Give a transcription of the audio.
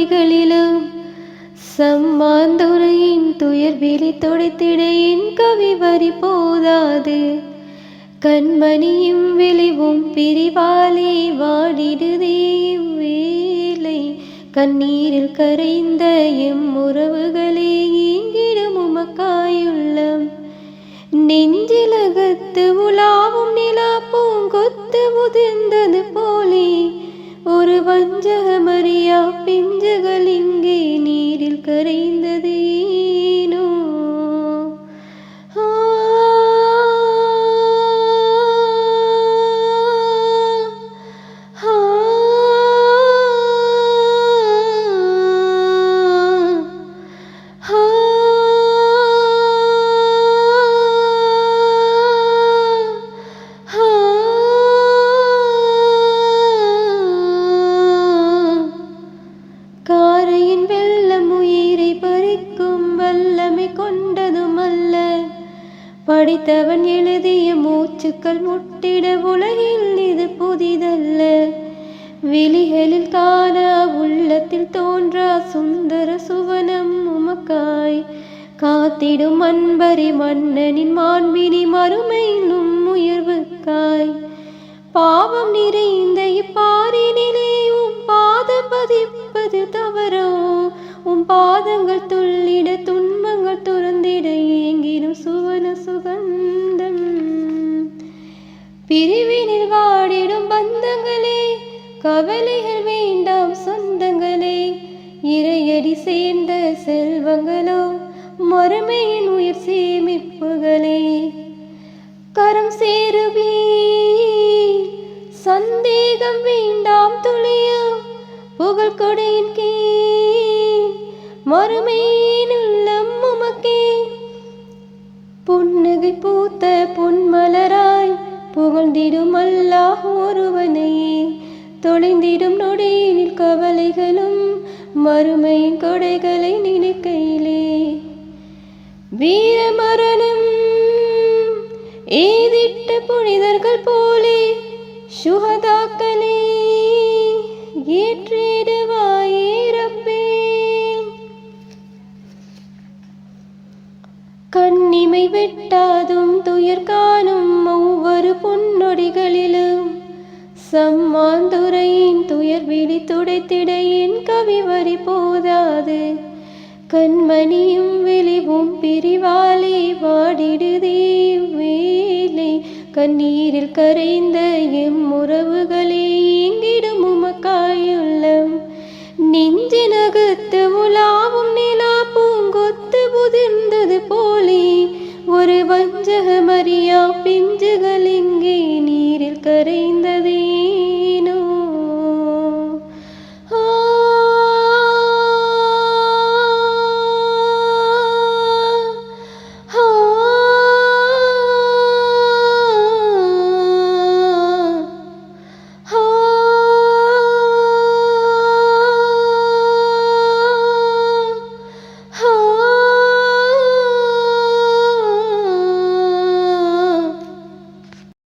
நொடிகளிலும் சம்மாந்துரையின் துயர் விழி துடைத்திட என் கவி வரி போதாது. கண்மணியும் விளைவும் பிரிவாலே வாடிடுதே வேலை. கண்ணீரில் கரைந்த எம் உறவுகளே ஈங்கிடும் உமக்காயுள்ளம். நெஞ்சிலகத்து உலாவும் நிலா பூங்கொத்து உதிர்ந்தது போலே ஒரு வஞ்சகமறியா பிஞ்சுகள் இங்கே நீரில் கரைந்தது ஏனோ. காரையின் வெள்ளம் உயிரை பறிக்கும் வல்லமை கொண்டதும் அல்ல. படித்தவன் எழுதிய மூச்சுக்கள் முட்டிட உலகில் இது புதிதல்ல. விழிகளில் காண உள்ளத்தில் தோன்றா சுந்தர சுவனம் உமக்காய் காத்திடும் அன்பரி மன்னனின் மாண்பினி மறுமையிலும் உயர்வுக்காய். பாவம் நிறைந்த இப்பாரினிலே உம் பாதம் பதிப்பது தவறோ? உம் பாதங்கள் துள்ளிட துன்பங்கள் துறந்திட ஏங்கிடும் சுவன சுகந்தம். பிரிவினில் வாடிடும் பந்தங்களே கவலைகள் வேண்டாம் சொந்தங்களே. இறையடி சேர்ந்த செல்வங்களோ மறுமையின் உயிர் சேமிப்புகளே. கரம் சேருவே சந்தேகம் வேண்டாம் துளியோ புகழ் கொடையின் கீழ் மறுமையின் உள்ளம் உமக்கே. புன்னகை பூத்த பொன்மலராய் புகழ்ந்திடும் அல்லாஹ் ஒருவனையே. தொலைந்திடும் நொடியினில் கவலைகளும் மறுமையின் கொடைகளை நினைக்கையிலே. வீரமரணம் ஏதிட்ட புனிதர்கள் போலே சுஹதாக்களே ஏற்றிடுவாயே ரப்பே. கண்ணிமை வெட்டாதும் துயர் காணும் ஒவ்வொரு பொன்னொடிகளிலும் சம்மாந்துரையின் துயர் விழி துடைத்திட என் கவி வரி போதாது. கண்மணியும் விழிவும் பிரிவாலே வாடிடுதே வேலை. கண்ணீரில் கரைந்த எம் உறவுகளே ஈங்கிடும் உமக்காயுள்ளம். நெஞ்சினகத்து உலாவும் நிலா பூங்கொத்து உதிர்ந்தது போலே ஒரு வஞ்சகமறியா பிஞ்சுகள் இங்கே நீரில் கரைந்ததே.